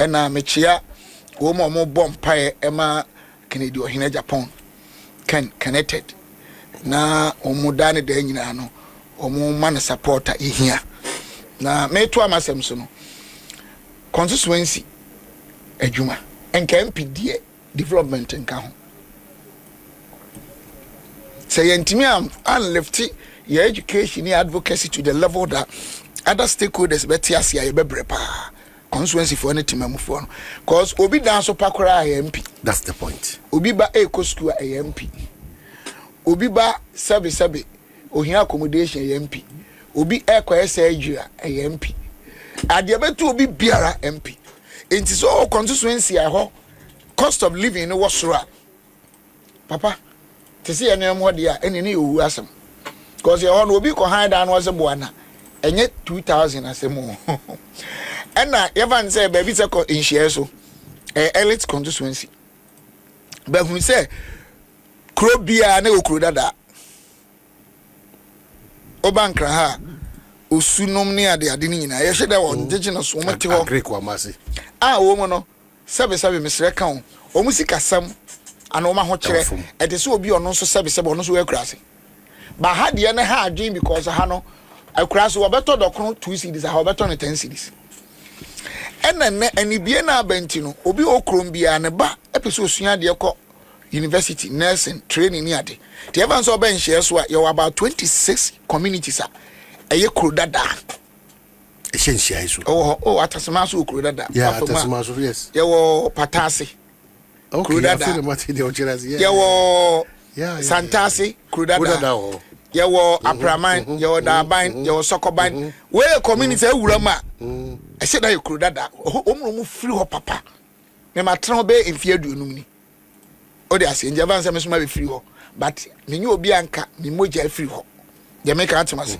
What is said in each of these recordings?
ena mechia wo mo bom pae ema Kennedy ohine Japan connected na omuda ne da nyina no omu man supporter ihia na meto amasem so no constituency adwuma enka MPD development nka ho say yentimi am lefty your education your advocacy to the level that other stakeholders better as ya bebre pa constituency for any team amufo no cause obi dan so pakora MP. That's the point. Obi ba eco school MP. Obi ba sabe ohia accommodation MP. Obi ekwese adwua MP. Ade betu obi biara MP. Enti so constituency ho cost of living no wasora. Papa te see ene mo de a ene ne owu asem. Cause you no obi ko hide down was boana. Enye 2000 asem. Ena Evan say baby say in share so elite constituency. But who say kro bia na okro dada. Obankra ha osunom ne ade ni nyina. Ye hwede wo indigenous wo mete ho. Greek wa mase. Wo mo no sabe mesre kan o mu sikasam ana o ma ho kire. E de so obi ono so sabe ono so we krase. Ba ha de ne ha adwin because ha no akrase wo beto dokono 2 cedis ha wo beto no 10 cedis. Ene anibie na abenti no obi okrom bia ne ba episo osua de ekọ university nursing training ni ade the evans oba nhye so you about 26 communities eye krodada ehyenhye iso atasema so krodada atasema so yes you patase krodada I feel mati de ochirazi you santase krodada you apraman you daban you sokoban we community ewurama I said that you could that omu free ho papa me matran be enfie aduonum ni o de ase nje ban se me so ma be free ho but me nyu obi anka me moja free ho je make atmase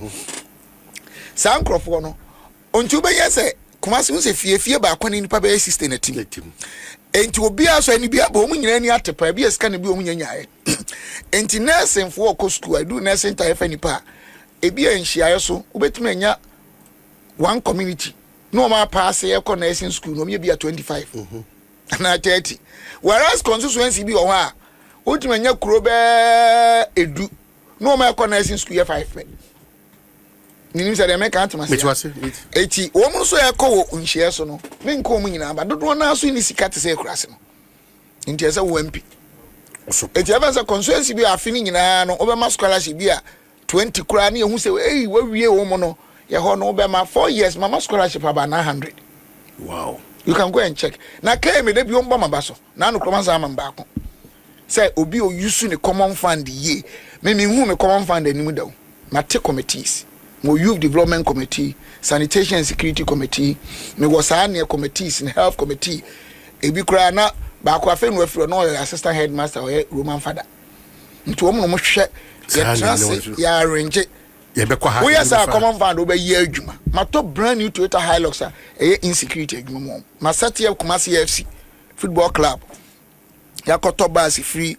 san crofo no ontu be yese kumase un se fie ba kwani nipa be assistant na team enti obi aso ani bia ba omu nyina ni atepa bia sika na bi omu nyanyae enti nursing for ko school I do nursing ta efa nipa e bia nhia so obetumi anya one community no ma pass here nursing school no me be 25 na 30 whereas constituency bi o ha ultima nya kuro be edu no ma nursing school here 5 ni say dem ka atma say eti wo mu so e ko wo nhie so no me nko mu nyina ba dodo na so ni sika te say kurase no nti ese wo MP eti eva say constituency bi afini nyina no obema scholarship bi a 20 kura na ehu say eh wa wie wo mu no ye ho no be ma 4 years mama scholarship about 900. Wow. You can go and check. Na kai me de bi omba mabaso. Na no kroma za mamba ko. Say obi o use ne common fund ye. Me hu me common fund anim da. Ma take committees. Mo youth development committee, sanitation and security committee, me was ne committees in health committee. E bi kura na ba ko afa no afiro no assistant headmaster or Roman father. Nti wo mo no hwe ye trans ya arrange we yes a common fund over year adwuma mato brand new Toyota Hilux insecurity adwuma mo ma set here Kumasi FC football club ya koto basi free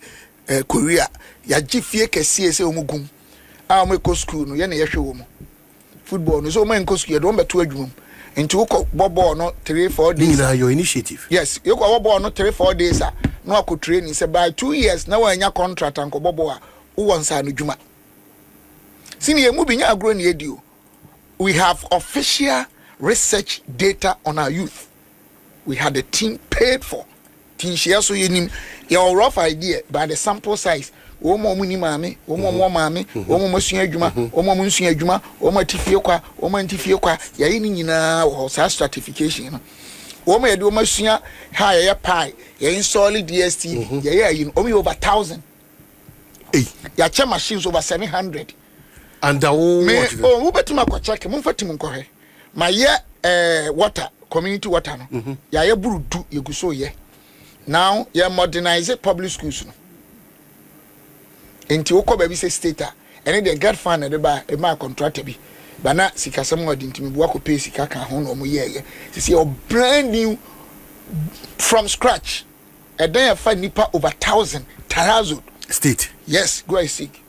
Korea ya gifie kese ese omugum a mo ko school no ye na ye hwe wo mo football no so mo en school ye do beto adwuma nti wo ko bobo no 3-4 days na your initiative yes you ko bobo no 3-4 days no akọ training say by 2 years na wa nya contract anko bobo a wo wonsa no dwuma. Senior moving agro edio. We have official research data on our youth. We had a team paid for. Team share so your rough idea by the sample size. Omo muni mame, omo mame, omo musua adwuma, omo musua adwuma, omo tifie kwa, omo ntifie kwa. Ya yi nyina wo sa stratification no. Omo ye de omo musua ha ya pi, ya install DST, ya yi omo over 1000. Ya cha machines over 700. And who better ma check him for Tim Corre. My water, community water. No, ya buru do you go so ye. Now, ya modernize public schools. Into Oko baby say stater, and then get fund and by a man contractor be. But not sika some more into me walk pay sika can home or ye. To see your brand new from scratch. And then you find nipa over 1,000 tarazo state. Yes, go I seek.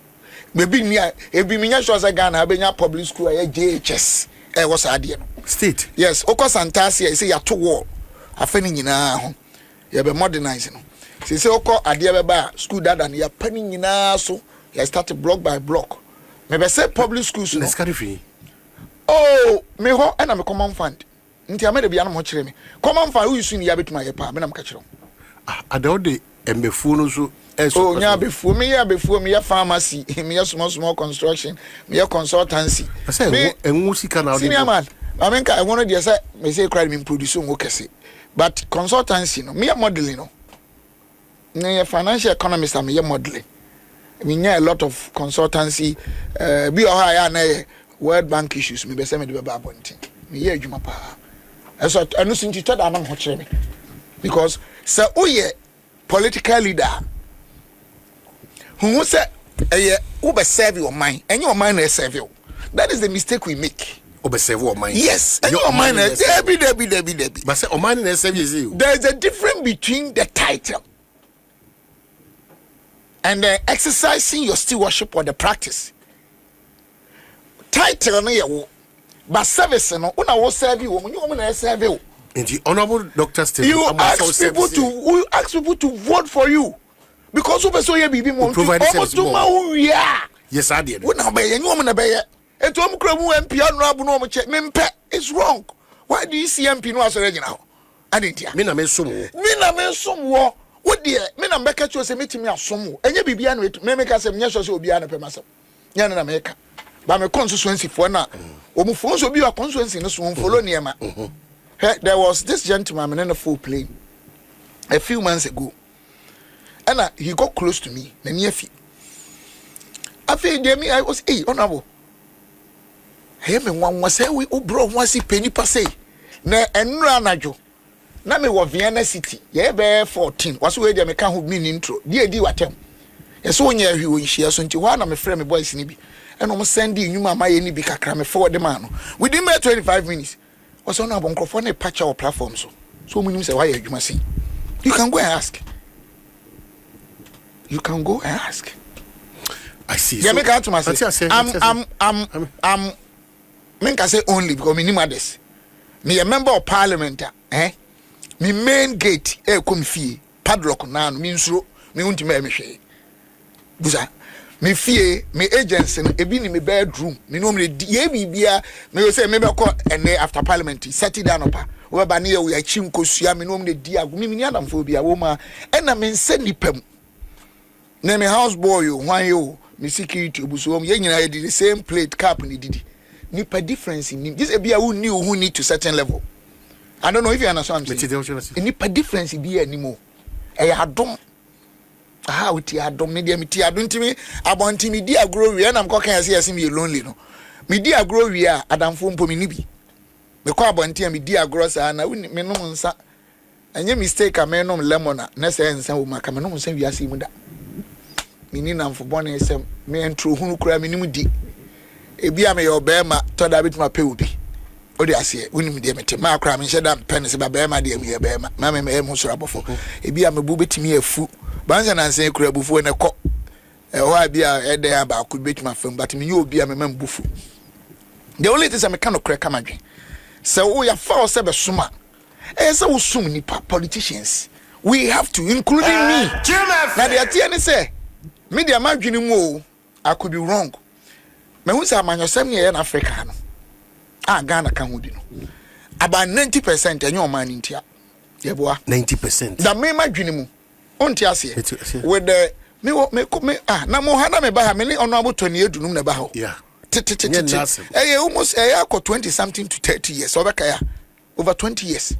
Maybe near ebi minya shows Ghana abenya public school JHS was adie no state. Yes, Oko Santasi say ya to wall afeni nyina ho ye be modernize no se okọ ade be ba school dada na ya pani nyina so ya start block by block me be say public schools no oh me ho na me common fund nti amede bia na mo kire me common fund we su ni ya betuma ye pa me na me ka kire adode embefu no so oh nya befu me ya pharmacy me ya small construction me ya consultancy me enwu sika na senior man I mean I want to say me say cry me produce mo kese but consultancy no me ya modeling no na financial economist am ye modeling me nya a lot of consultancy bi o ha ya na World Bank issues me be say me de ba abontin me ye adwuma pa eso anu sinti tada na ho kire me because say oye political leader who say who be serve your mind and your mind is serve you. That is the mistake we make. Obe serve your mind. Yes, and your mind is Debbie. But say your mind is serve you. There is a difference between the title and exercising your stewardship or the practice. Title no ye but service no una wo serve you, you want serve you. And the honorable Dr. Steve, you ask people to vote for you because you so ye bibi mo almost to ma yeah. Yes, I did. What now be you woman be e to mkra mu MP honorable no mo che mempe it's wrong. Why do you see MP no asore gina ho? Adentia. Me na me som wo. What dey me na mbeka cho se metimi asom wo. Enye bibia no me make asem nya so obi a na pemasem. Nya na meka. Ba me constituency for na omufo so bi wa constituency no so follow niema. There was this gentleman in a full plane a few months ago, and he got close to me. I feel me. I was honorable. Him one was say we bro once he penny per se. Na enranajo. Na me wa Vienna City. Ye be 14. Was we dey me kan ho mean intro. Di watem. Yes so nya hwi won hia so nti wa na me frɛ me boys ni bi. And almost send the new mama ni bi kakra me forward the man. Within 25 minutes. Was on a microphone a patch our platform so many say why you must see. You can go and ask. You can go and ask. I see. Yeah, so, make out to myself. I'm make I say only because me others. Me a member of parliament, me main gate come fee padlock na me nsuro me unti me hwe. Buza me fie me agents no ebi ni me bedroom me no me ye bibia me say me be call and after parliament set it down opa we ba ne we achi nkosua me no me di agu me ni adamfo bia wo ma e na me nse nipam na me house boy yo hwan yo me security obuso ye nyina di the same plate cap ni didi nipa difference in this bia who knew who need to certain level. I don't know if you understand what I'm saying. Nipa difference bi animo e ya dom aha uti adom media meti adom ntimi abonti medi agro wi na mko kan yase me lonely no medi agro wi a adamfo mpo me ni bi me kwa abonti medi agro sa na me no nsa anya mistake a me no lemon na se nsa wo maka me no nsa wi ase mu da me ni namfo bone sem me entro hunu kura me ni mu di ebi a me yo be ma to da bit ma pe obi odi ase woni me de mete ma kura me hye da pen se ba be ma de me be ma ma me mo sura bofo ebi a me bu betimi afu banza na nse kura bufu ne ko wa bia ede ya ba ku betuma fam but me obi a me mam bufu the only thing I can okra kamadwe so we are for se be suma so we sum ni politicians we have to including me na the atie ne say me dia madwene mu I could be wrong me hu say amanyosem ne ye na Africa no Ghana kan hodi no about 90% enyo man ntia ye boa 90% da me madwene mu onti ase with the me na mo hana me ba ha me ni ono abo 20 edunum na ba ha yeah almost got 20 something to 30 years obeka ya over 20 years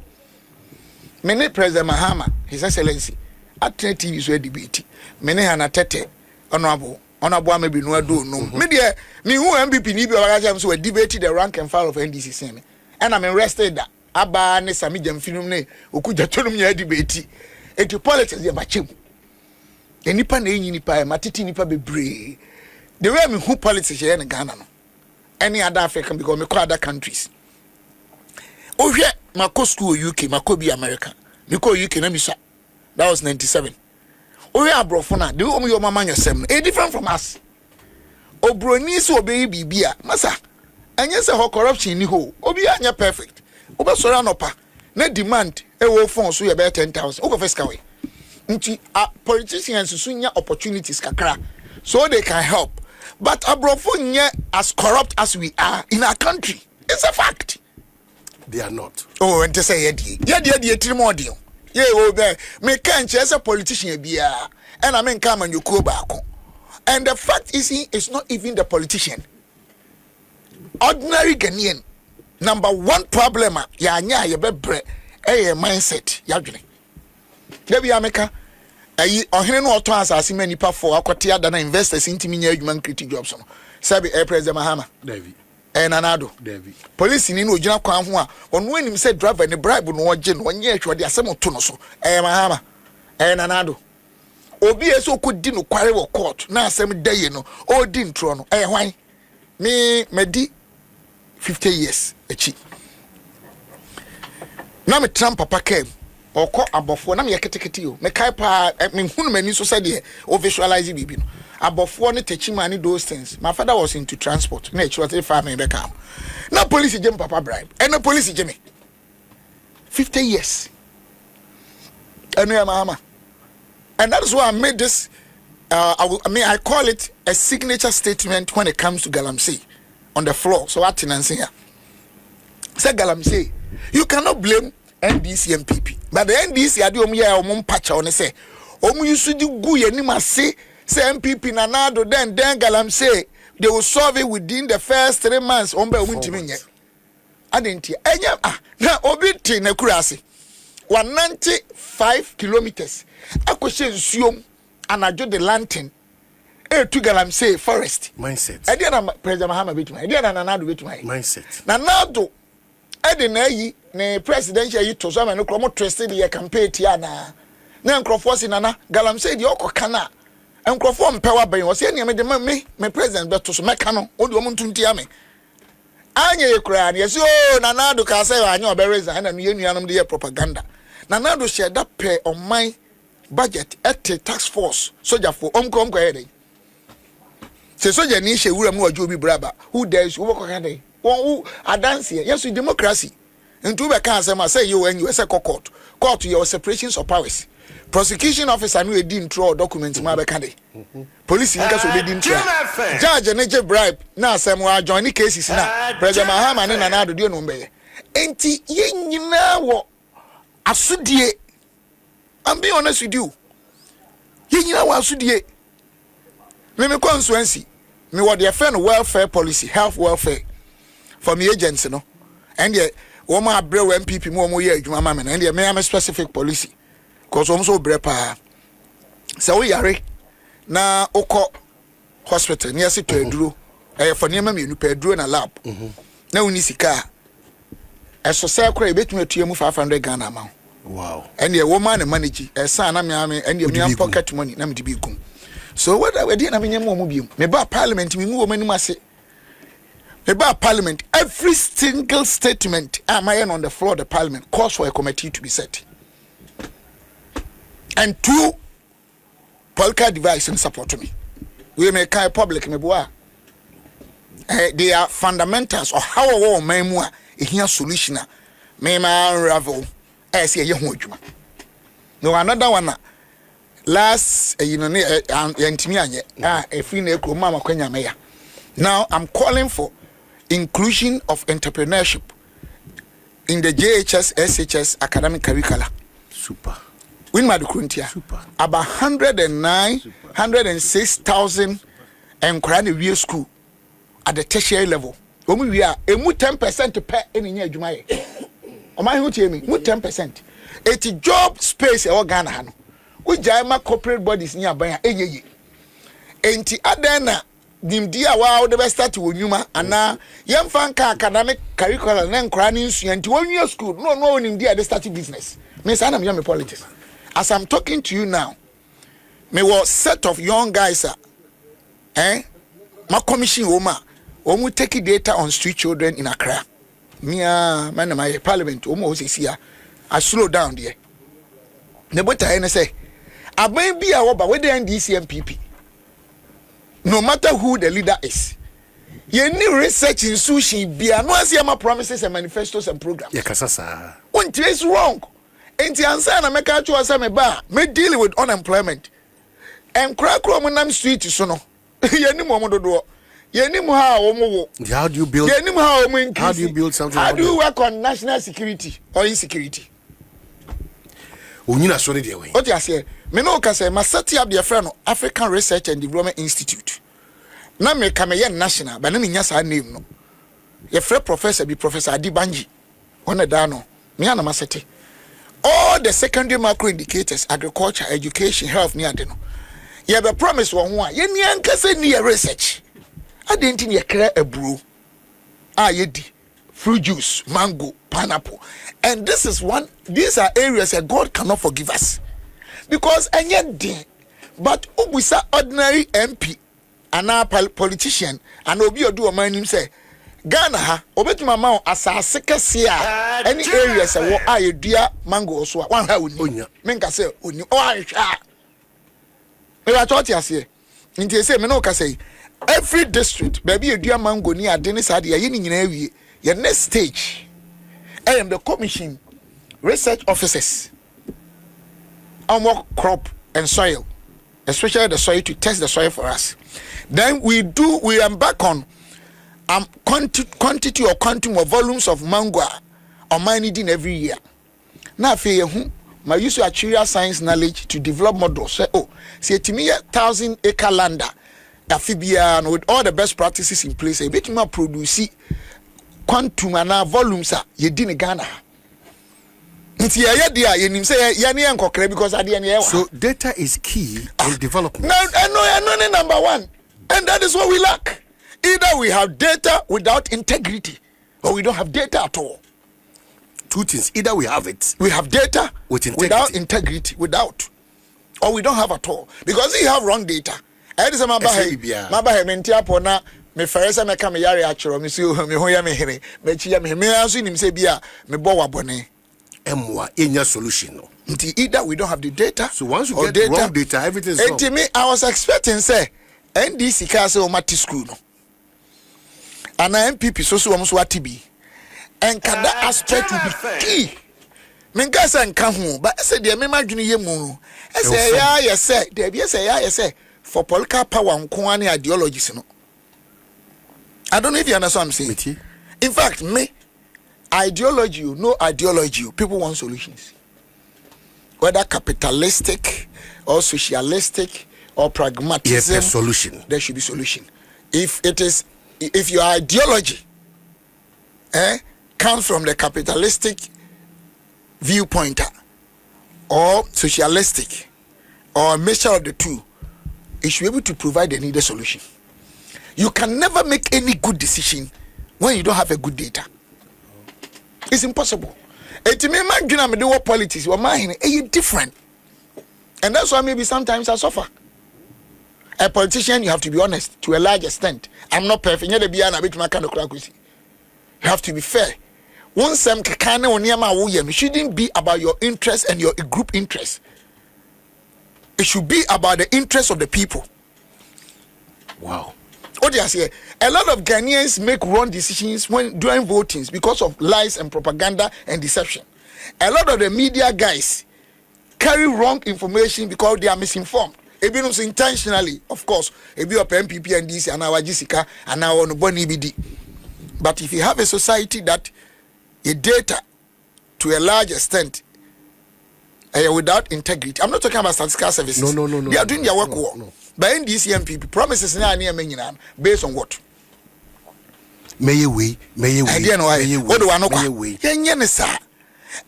me ni President Mahama His Excellency at TV so debate me ni hana tete ono abo amebi no ado no me de me hu MVP ni bi o ga jam so debate the rank and file of NDC sen and I'm arrested that aba ne sami jam film ne okuja tonum nya debate enti politics ye bachem enipa na enyi nipa matiti nipa bebre the way me who politics here in Ghana no any other African because me call other countries ohwe mako school UK mako bi America me call UK na me sha that was 97 ohwe abrofo na the omo your mama nyosem no different from us obroni so obeyi bibia masa anya se ho corruption ni ho obi anya perfect obesoro anopa na demand e wo phone so ye be 10,000 uko first way nti politicians sunya opportunities kakra so they can help but abrofo nye as corrupt as we are in our country. It's a fact. They are not. Oh, and to say yedi trimodium. Ye oh be me can't as a politician bia and I mean come and you go back. And the fact is it's not even the politician. Ordinary Ghanaian. Number one problem ya nya ye bebre mindset yadwene. Debi America ayi ohene no oto asase mani pa for akote ada na investors intimi nya adwuma create jobs no. Sabi President Mahama. David. Nanado David. Police ni no gyina kwan ho a ono anim say driver ne bribe no oje no onye ahwode asem to no so Mahama Nanado obi eso kodi no kware wo court na asem daye no odi ntro no hwan me medi 50 years echi na me Trump papa kem oko abofo na me yeketekete yo me kai pa me hunu mani so say de o visualize bibi no abofo ne techimani those things. My father was into transport na actually farming be come na police jam papa bribe and na police jam me 50 years and Mahama. And that is why I made this I call it a signature statement when it comes to Galamsey on the floor. So what tenants here say Galamsey, you cannot blame NDC and PP, but the NDC adi omu ya omu mpacha one say omu yusu di gu ye ni mase say MPP nanado then Galamsey they will solve it within the first 3 months ombe omu ntimi nye adenti enya na obi ti na kurase 195 kilometers akwese nsuom anajo the lantern to Galamsey forest mindset edi na President Mahama betuma edi na nanado betuma mindset nanado edi na yi ne presidential yi to so ma no kromo trusted ye campaign tia na nkrofo si nana Galamsey di okoka na nkrofo mpewa ben o se ne me de me president beto so meka no odi o muntunti ame anya ye kura na ye o nanado ka say anya obereza na no ye nuanom de ye propaganda nanado share that pay on my budget at the tax force soldier for omko here se soldier ni she wura mu ojo bi braba who dares who ko kan dey who adance yes democracy ntu be kan say ma say you when you say court your separations of powers prosecution officer no edi intro document ma be kan dey police nka so be di intro judge ne je bribe na asem wa join the cases na President Mahama ne nanado de no mbe enti ye nyina wo asudie. I'm being honest with you. You know what should ye? Me constituency. Me what their friend welfare policy, health welfare for me agents, you know. And yet, woman brew MPP more year, mama, and yet me am a specific policy. Cause I'm so brepa. So we are na oko hospital near to Pedro. For near me, you Pedro in a lab. Now we need sika. As so say, I bet me to you 500 Ghana amount. Wow. And the woman manage a son and the pocket money na me to be kum. So what I did na me nyamo me ba parliament me mu mani mase. Me ba parliament every single statement am I on the floor of the parliament calls for a committee to be set. And 2 political device in support to me. We make a public me boa. They are fundamentals of how a woman mu a here solution me ma unravel. See a no another one last a free mama kwenya meya. Now I'm calling for inclusion of entrepreneurship in the JHS SHS academic curricula. Super. Win Madukuntia. Super. About 106,000 and Krani real school at the tertiary level. When we are a 10% to pay any year July. Am I who tell me? 10%. It's a job space in Ghana. We jama corporate bodies nearby. Enti adena nimdia wa the best start to nyuma ana yam fanka academic curriculum na nkra ni nsu enti one year school no nimdia the start business. Me say am yam politics. As I'm talking to you now, me was set of young guys ma commission oma omu take data on street children in Accra. Mia man my parliament almost is here. I slow down there. The better I say, I may be a wobber with the NDC and PP. No matter who the leader is, Ye new research in sushi bia no as yama promises and manifestos and programs. Yeah, kasasa. When is wrong. Enti ansa na meka chu asa me ba me deal with unemployment. And crack room street so no. Ye ni mo dodo. Ye ni mo ha o mo. How do you build? Ye ni mo ha o mo increase. How do you build something? How do you work on national security or insecurity? Unyina so dey way. What you say? Me no ka say ma set up the friend African Research and Development Institute. Na me ka me ye national, but na me nya sa name no. Ye frɛ professor bi Professor Adibanji. One da no. Me ana ma sete. All the secondary macro indicators, agriculture, education, health ni ade no. Ye be promise wo ho a ye ni anka se ni research. Ade nti ye kra aburo. Ye di fruit juice, mango, pineapple. And this is these are areas that God cannot forgive us. Because any but ubusa ordinary MP and a politician and obi odu o man him say Ghana ha obetuma ma asase kese a any areas wo ayedua mango so one ha oni menka say oni o ahwa me ba choti ase nti say me no ka say every district baby edua mango ni ade ni sade ye ni nyina awie your next stage I am the commission research officers our crop and soil, especially the soil, to test the soil for us. Then we embark on quantity or quantum or volumes of mango or mining every year. Now my use of actuarial science knowledge to develop models. Say to me 1,000-acre lander amphibia and with all the best practices in place, a bit more produce quantum and volumes ye din Ghana. Because so data is key in development. No, number one. And that is what we lack. Either we have data without integrity or we don't have data at all. Two things. Either we have it. We have data with integrity. Without integrity. Without. Or we don't have at all. Because you have wrong data. I just me feresa me ka me yare achiro me si me hoya me here me chia me aso nim se bia me bo wabone emwa enya solution no nti either we don't have the data, so once you get data, wrong data everything is wrong. And me I was expecting say NDC ka say o mati school no and MPP so so atibi and kada aspect will be key me nka say nka ho but say de me madwene ye mu say ya say de bia say ya say for political power nko an ideologies no. I don't know if you understand what I'm saying. In fact, ideology, no ideology, people want solutions. Whether capitalistic or socialistic or pragmatism, yes, a solution. There should be solution. If your ideology comes from the capitalistic viewpoint or socialistic or a mixture of the two, it should be able to provide the needed solution. You can never make any good decision when you don't have a good data. It's impossible. To me, my do what politics or mine is different, and that's why maybe sometimes I suffer. A politician, you have to be honest to a large extent. I'm not perfect. You have to be fair. Once it shouldn't be about your interest and your group interest. It should be about the interest of the people. Wow. What do you say? A lot of Ghanaians make wrong decisions when during votings because of lies and propaganda and deception. A lot of the media guys carry wrong information because they are misinformed. Even intentionally, of course. If you are MPP and DC and our Jessica and our Bonnie BD. But if you have a society that the data to a large extent without integrity, I'm not talking about statistical services. No. They are doing their work well. No. But in these MPP promises based on what?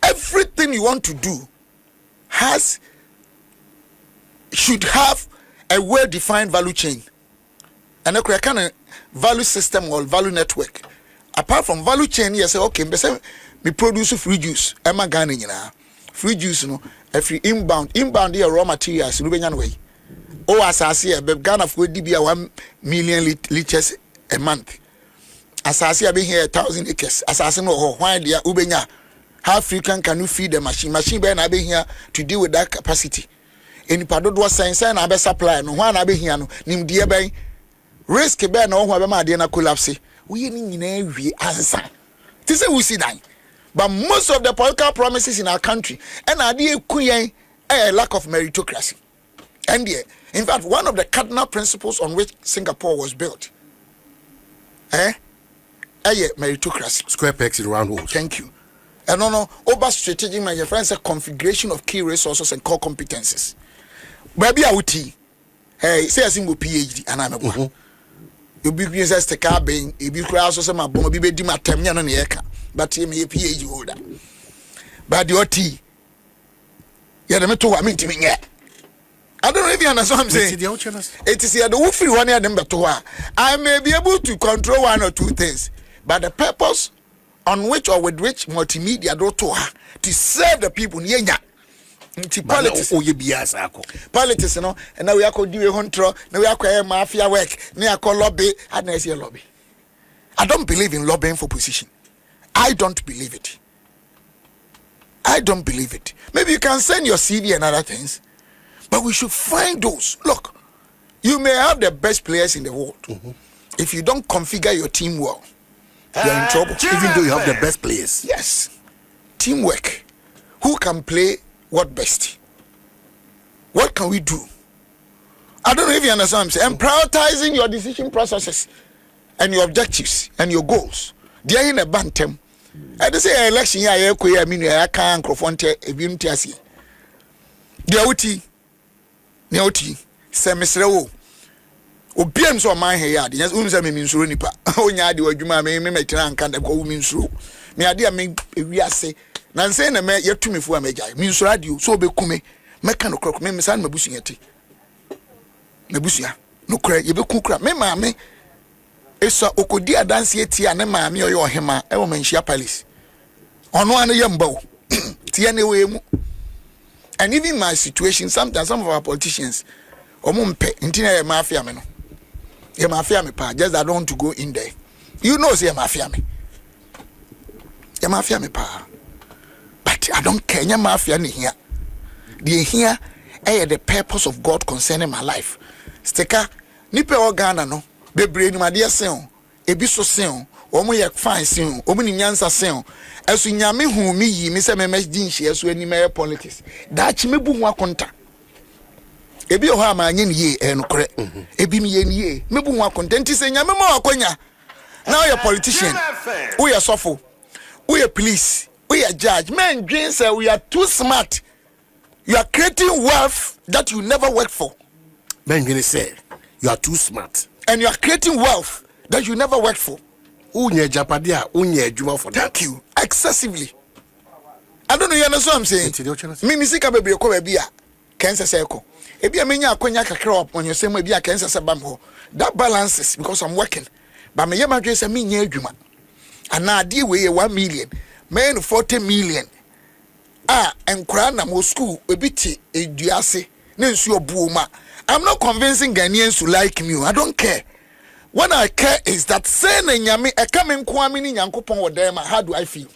Everything you want to do should have a well-defined value chain and a kind of value system or value network. Apart from value chain, you say, okay, we produce free juice. Free juice, free inbound here raw materials. Oh, asasi Ghana for DB 1 million liters a month. Asasi be here 1,000 acres. Asasi no why dia ubenya. How frequent can you feed the machine? Machine be na be here to deal with that capacity. Any part do science na be supply no why na be here no nim die ben risk be na ho be ma de na collapse we ni nyina wie ansa ti say we see dan but most of the political promises in our country and ade ekuyen a lack of meritocracy and in fact one of the cardinal principles on which Singapore was built meritocracy. Square pegs in round holes. Thank you. And no over strategic my friends a configuration of key resources and core competencies. Baby awuti say as go PhD and I'm a you be business take car being e be kura so say my bon be di matem nya no na yeka but me a PhD holder. But the OT yeah them to wa me ntimi nye. I don't know if you understand what I'm saying. It is here the free one here them beto I may be able to control one or two things, but the purpose on which or with which multimedia do to serve the people nyenya. Politics politics no and now we are called do a control now we are mafia work now call lobby and I say lobby. I don't believe in lobbying for position. I don't believe it. I don't believe it. Maybe you can send your CV and other things. But we should find those. Look, you may have the best players in the world. If you don't configure your team well, you're in trouble. Even though you have the best players. Yes. Teamwork. Who can play what best? What can we do? I don't know if you understand what I'm saying. And prioritizing your decision processes and your objectives and your goals. They are in a bantam. I just say election here, I mean, I can't confront a unity. The OT. Neoti se mesrewo obiam so man he yade yes unse me minsuro nipa onya de wadwuma me metena anka da ko minsuro me ade a me ewiase na nse na me yetumifo a megya minsuro ade so obekume meka no krok me mesa na mabusu yete mabusu no kra yebeku kra me ma me esa okodi adanse eti a ne ma me oyo ohema e wo manhia palace ono ane yamba wo tie ne we mu. And even my situation, sometimes some of our politicians, intina mafia me no. Ye mafia me pa, just I don't want to go in there. You know say mafia me. Ye mafia me pa. But I don't care, ye mafia ni here. The here the purpose of God concerning my life. Steka nipe organa no, bebre ni madia sen, ebi so sen, omo ye fine sen, omo ni nyansa sen. Esu nyame hu mi yi mi se me din hye esu ani me politics da chi mebu hu akonta ebi o ha ma anye ni ye enokre ebi mi ye ni ye mebu hu akonta nti se nyame ma akonya now you politician we are sofo we are police we are judge men dream say we are too smart you are creating wealth that you never worked for men gonna say you are too smart and you are creating wealth that you never worked for. Unye japadia, unye juma for that. Thank you. Excessively. I don't know you understand what I'm saying. Me misika bebre ko bebi a cancer circle. Ebi a menya akonya kakra up on your same ebi a cancer sabam ho. That balances because I'm working. But me yema dwe say me nya adwuma. Ana ade we 1 million, men 40 million. Enkura na mo school ebi ti eduase na nsu obuoma. I'm not convincing Ghanaians to like me. I don't care. What I care is that saying nyame e come nkwame ni nyankopon wodema. How do I feel?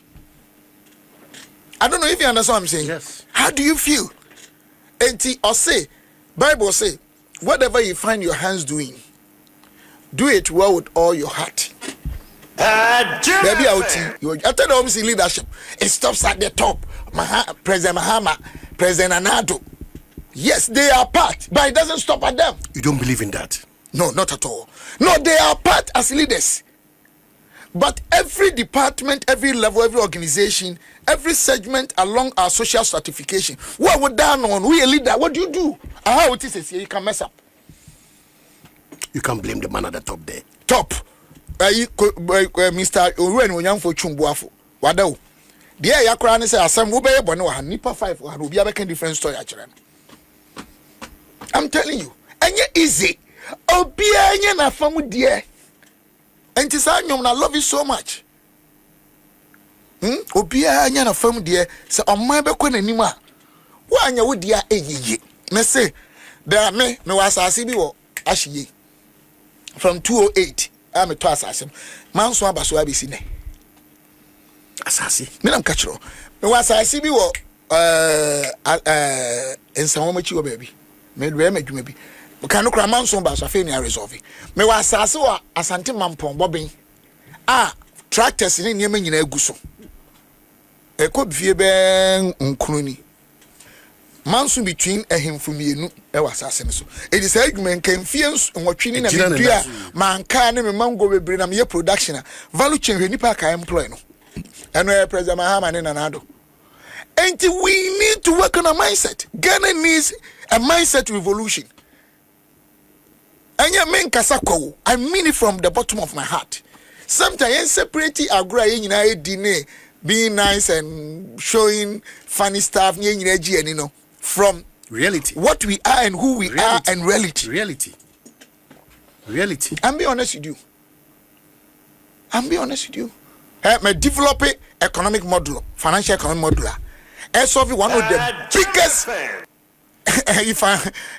I don't know if you understand what I'm saying. Yes. How do you feel? Enti or say Bible say whatever you find your hands doing, do it well with all your heart. Baby out you after the leadership it stops at the top. President Mahama, President Anado. Yes, they are part, but it doesn't stop at them. You don't believe in that? No, not at all. No, they are part as leaders. But every department, every level, every organization, every segment along our social stratification, what would that on? We a leader. What do you do? How it is here, you can mess up. You can't blame the man at the top there. Top. Mr. Owen Wonyam for Chumbuafo. Wado. Dear Yakran say asem wo be bone wa nipa 5 wa obi abeka different story actually. I'm telling you, enye easy. Obi enye na famu die. Enti sa nyom na love you so much. Obi enye na famu die se omman be ko nanim a wo anya wo dia eyiye. Me say there me was asase bi wo ahye. From 208 I'm a to asase. Man so abaso abesi ne. Asase. Me nam kachiro. Me was asase bi wo ensan wo machi wo baby. Me dwe ma dwuma bi. Kanu kura manso ba so fe ni resolve me wa asase wa asante mampon bobin tractors ni nyema nyina aguso ekobifie ben nkununi manso between ehemfumienu e wa asase no so it is argument kan fie nwotwe ni na medua manka ne me mango bebre na me production value chain hwe nipa ka employ no eno president Mahama ne nanado. And we need to work on a mindset. Ghana needs a mindset revolution. And you mean kasako. I mean it from the bottom of my heart. Sometimes separate agra dinner, being nice and showing funny stuff, from reality. What we are and who we are and reality. Reality. I'm be honest with you. Me develop economic model, financial economic model. Solve one of the biggest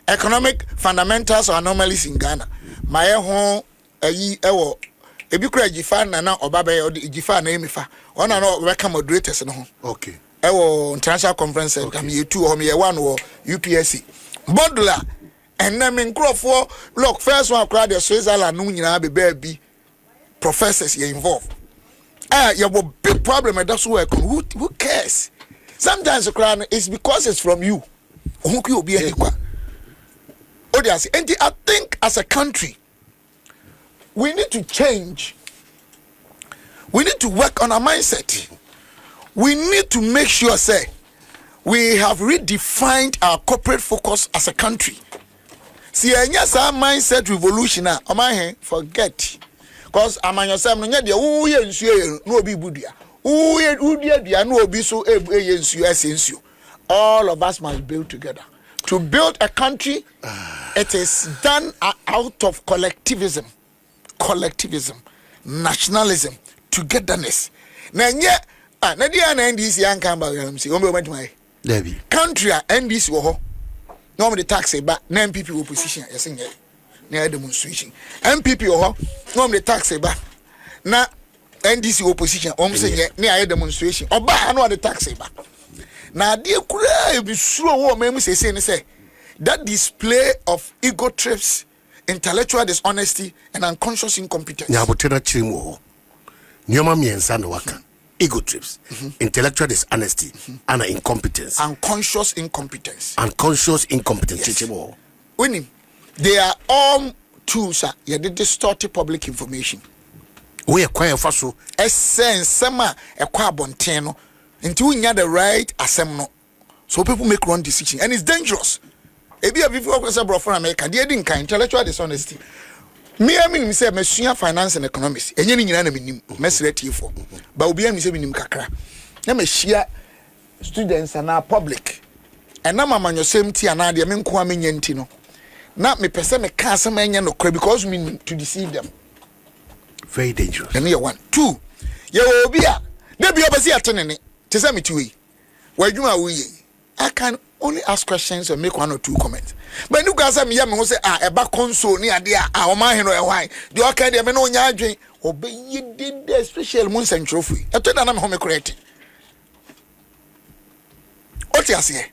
economic fundamentals or anomalies in Ghana. My home ebi kura jifa na obabe or jifa na emifa. One and all welcome moderators no. Okay. International conference center me 2 or me 1 or UPSC. Modular and na me nkrofo look first one crowd the Switzerland no nyina be baby professors you involved. You have a big problem and that's work. Who cares? Sometimes the crown is because it's from you. And I think as a country, we need to change. We need to work on our mindset. We need to make sure, say, we have redefined our corporate focus as a country. See, yes, our mindset revolution, forget. Because among yourself, no be budia. All of us must build together. To build a country, it is done out of collectivism, nationalism, togetherness. Nanya, Nadia and NDC and Kamba, country NDC wo. Normally tax but nine people opposition. Yes, near demonstration. MPP or normally tax but na NDC opposition. Say near demonstration. Or buy no the tax but. Now, dear Kura, be slow. Mem say that display of ego trips, intellectual dishonesty, and unconscious incompetence. Nyabotera chimo. Nyoma miensa no waka. Ego trips, intellectual dishonesty, and incompetence. Unconscious incompetence. Yes. Winning. They are all tools. They distorted public information. We acquire faso. Essence, sama acquire bonteno. Until we have the right assembly. So people make wrong decisions. And it's dangerous. If you have before from America, they didn't kind intellectual dishonesty. Me, I mean, say, Monsieur Finance and Economics. And you need to for. But we have to kakra. Let me share students and our public. And now, I'm on your same tea and I mean, Kwame Yentino. Not me, person, me can't say, no, because we mean to deceive them. Very dangerous. And here 1. 2. You be a. They be obviously attending it. Tell me to where you are. I can only ask questions and make 1 or 2 comments. But you guys say, a back console near there, our man, why? The okay, they may know your dream. Obey you did the special moon and trophy. I told them I'm home correct. What you say?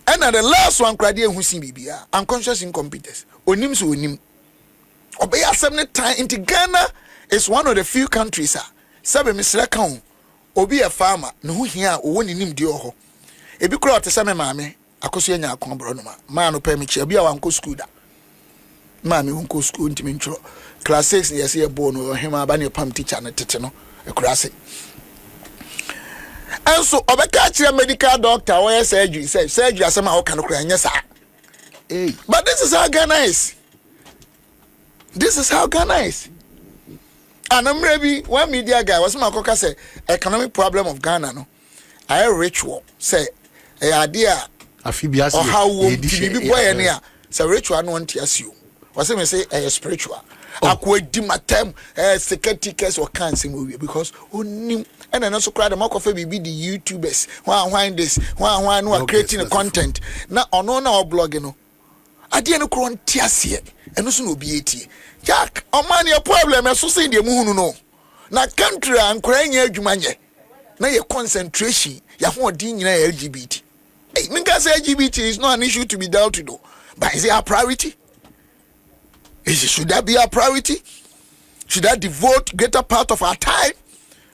And the last one cried here who see me be unconscious incompetence. Onim so onim. Obey a 7 time into Ghana is one of the few countries. Sabe Mr. Kang. Obi a farmer no here o woni nim di oho e bi kura otese me maame akoso anya akon bro no ma no pa mi chi obi a wanko school da maame wanko school ntimi ntro class 6 yes ye bo no hema ba ne pam teacher na tete no e kura se enso obeka kire medical doctor wo yes surgery asema wo kan kura nya sa but this is how Ghana is. And I'm maybe one media guy was my coca say economic problem of Ghana no. I ritual say a idea afibiasi or how we be boy near say ritual no want you. Was me say a spiritual. Akwa di matem security case or cancer movie because onim and also cry the mark of be the YouTubers. Why this? Why no creating a content. Na ono na blogging no. Ade no kro ntiase eno so no bi etie. Jack, man your problem so say the moon no. Na country an kranya adwuma nye. Na your concentration ya ho odin nyina LGBT. Hey, nigga say LGBT is not an issue to be dealt with. But is it our priority? Should that be our priority? Should I devote greater part of our time,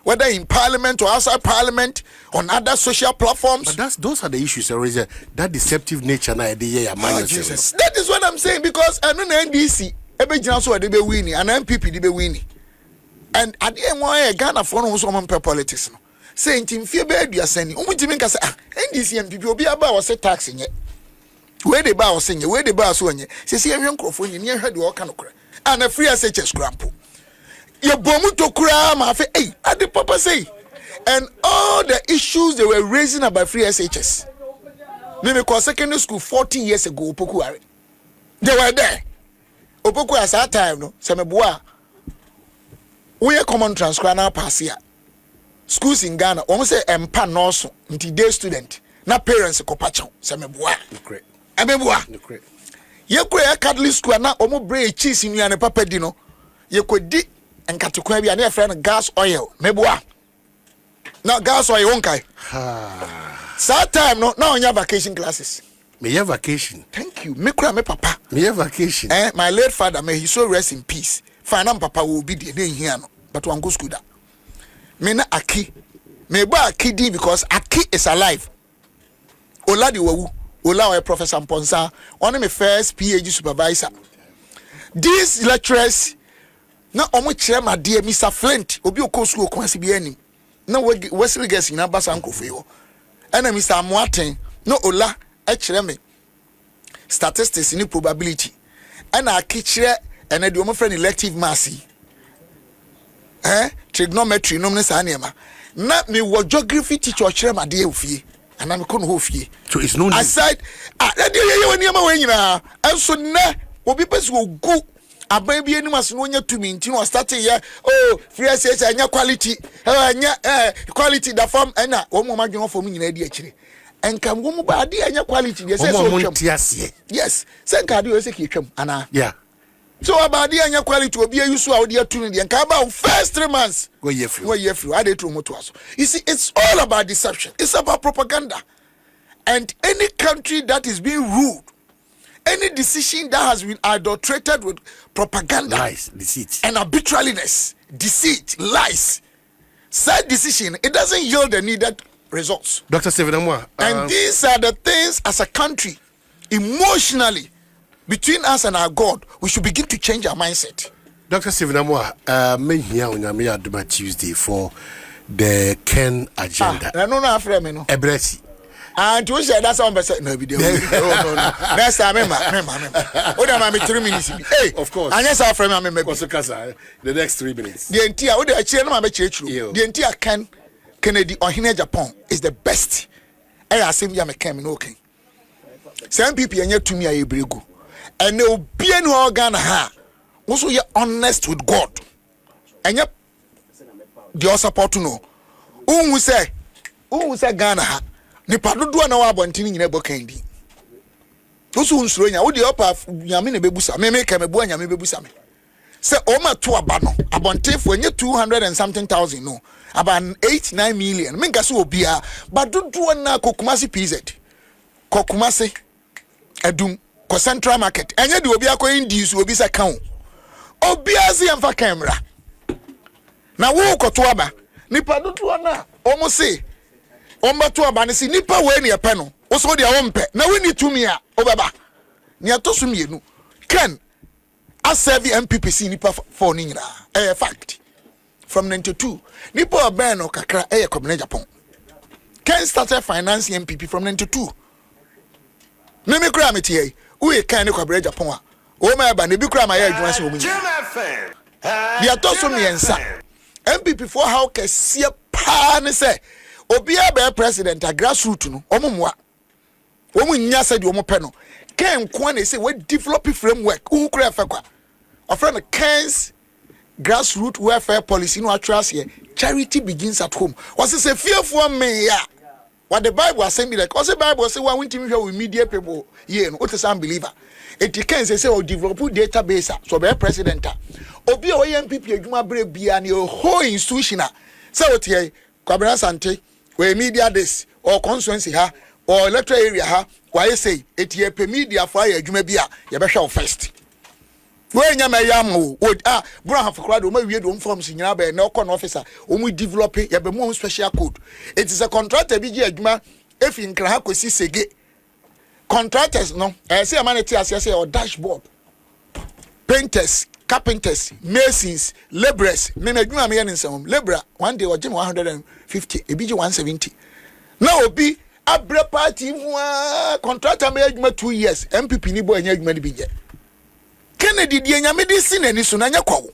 whether in parliament or outside parliament, on other social platforms? But those are the issues. There is that deceptive nature. Jesus. That is what I'm saying, because I know the NDC, every council they be winning, and MPP they be winning. And at the end, why Ghana for no woman per politics? Saying Tim Fear you are sending. NDC and MPP will be about was a taxing it. Where the bar was saying, where the bar was see a young crofone, near her do all kind of crap. And a free SHS grandpo. Your bomu to cram, hey, at the papa say. And all the issues they were raising about free SHS. Maybe because secondary school 40 years ago, Opoku, they were there. Opoku at that time, no, Sameboa. We are common transcriber now pass here. Schools in Ghana, almost say empa also, until day student, na parents kopacho, Sameboa. Great. Ameboa. Ye kwe Catholic school na omo break cheese in your papa dino. Ye kwe di and katukwe bi ane friend gas oil. Meboa. Now gas oil wonkai. Sad time no now on your vacation classes. Me have vacation. Thank you. Me kura me papa. Me have vacation. My late father, may he so rest in peace. Final papa will be there here no. But one go school da. Me na aki. Me ba aki di because aki is alive. Oladi wawu. Ola Professor Mponsa, one of my first PhD supervisor. These lecturers, na omo chere ma dear Mr. Flint, obi okọ school kwansi bi anim. Na Wesley guess na basa nkofeyo. And Mr. Moaten, no Ola e chere me statistics ni probability. And I kichere and I do omo friend elective mass. Trigonometry no me sa niema. Na me wo geography teacher chere ma dear ofie. And I'm going to so it's no need. Aside, and so now, what people will go. A baby animals no to me, you starting here. Oh, free SS and your quality, quality the form, and one more for me in ADHD. And come one body and your quality. Yes, send card you as a kitchen, Anna. Yeah. So about the annual quality will be a use of the opportunity and come about first 3 months. Go ye free. I did to us. You see, it's all about deception. It's about propaganda. And any country that is being ruled, any decision that has been adulterated with propaganda, lies, deceit, and arbitrariness, deceit, lies, such decision, it doesn't yield the needed results. Dr. Sevenamwa. And these are the things as a country, emotionally, between us and our God, we should begin to change our mindset. Dr. Sevenamwa, me here on your Tuesday for the Ken agenda. No, after me, no. Ebresi. And you say that's on no video. No. Next time, remember. What am I 3 minutes? Hey, of course. And yes, our friend, I'm the next 3 minutes. The entire, what the chair, I'm the entire Ken Kennedy or Japan is the best. And I say, I'm a Ken, okay. Some people are to me, I brego. And they'll be an organ, also you're honest with God. And yep, the support to know. Who say Ghana? Nipa do na wa abontini nyina bokendi. Oso unsuro nya wo de opa nyame na bebusa me ka mebu nyame bebusa me. Se o ma to aba no abontenfo nye 200 and something thousand no. About 8-9 million. Me nka se obia ba do na kokumasi PZ. Kokumasi edum ko Central Market. Enye de obia ko indies obi se kan. Obia se yamfa camera. Na wo ko to aba. Nipa do na omo se Omba to abanisi nipa we ne epe no wo so de awompe na we ni tumi a obaba ne atoso mienu Ken a serve MPPC nipa for ni nyina fact from 92 nipa oben no kakra Kwabena Japan. Ken started financing MPP from 92 me kura metie we Ken ne Kwabena Japan a o ma ba ne bi kura ma ya adwuma se o mu ne atoso miensa MPP for how kese pa ne se Obia be president a grassroots no omumwa omu nya said omu pe no Ken kwa na say we develop framework who kura fa kwa ofren Ken's grassroots welfare policy no atras here charity begins at home was say fearful me ya what the Bible was saying like also Bible say we want to hear with media people here no what is unbeliever it Ken say o develop database so be president obi o MPP adwuma bre bia na whole institution say what here Kwabena Sante we media this or constituency ha or electoral area ha why say it ye pe media for ya adwuma bi a ye be hwe first we nya ma yam wo bro ha fokra do ma wie do forms nyina ba na okọ no officer o mu develop ye be mo special code. It is a contractor bi gi adwuma efi nkra ha kosi sege contractors no say amaneti asese or dashboard painters, carpenters, masons, laborers. Me adwuma me yen nsem labor one day ogim 150 ebiji 170 now obi abre party contractor me adwuma 2 years MPP ni bo anya adwuma ni bi je Kennedy di enya medicine ani so na nya kwawo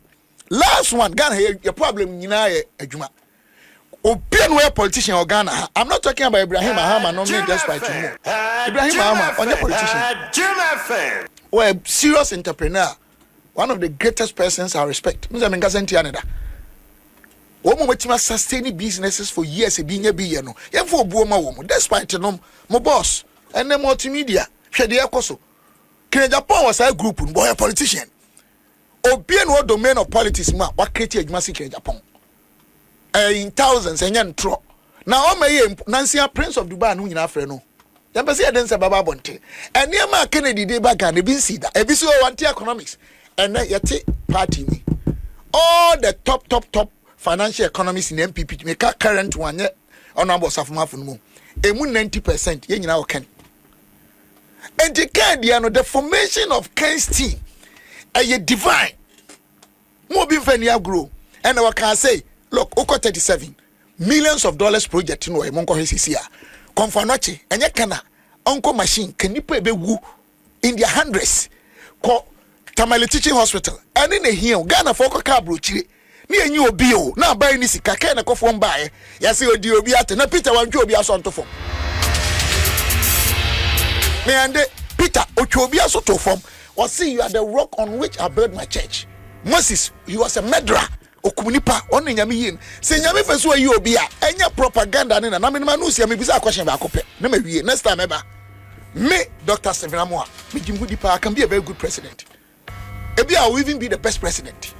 last one Ghana your problem nyina ye adwuma obi no a politician or Ghana. I'm not talking about Ibrahim Mahama no me despite you Ibrahim Mahama on your politician or a serious entrepreneur, one of the greatest persons I respect. Mr. Menkasenti aneda womo wetima sustain businesses for years e binya bi ye no yemfo obuoma wo mo despite no mo boss and the multimedia hwede ekoso AGYAPONG was a group boy a politician. Obi no domain of politics ma wa create adwuma si AGYAPONG. In thousands enyan tro. Na o meye Nancy Prince of Dubai no nyina frɛ no. Yamba se eden se baba bonte. Ene ma Kennedy dey back and be see that. Ebi so want economics. And yete party me. All the top financial economists in MPP make current one ye honorable Safuma Funmu. Emu 90% ye nyina o ken. And the formation of Ken's team a divine. More be fenya grow. And I can say, look, Oko 37 millions of dollars project no Monko Hesisia. Confanoche, and yakana, Uncle machine, can you pay woo in their hundreds? Call Tamale Teaching Hospital. And in a hill, Ghana Foko Cabruchi. Near you bio, now buy Nisika, can a coffin buy. Yasi or Diobiata, no Peter one Jobia son to form. Me and Peter Ochobia so to form was see you are the rock on which I built my church. Moses, he was a murderer. Okunipa on nyame yin. Se nyame feso ayi obi a enya propaganda ne na me manu sia me bisa question ba akopɛ. Na me wie next time eba. Me Dr. Stephen Amoa, me jimgu dipa I can be a very good president. Ebi I will even be the best president.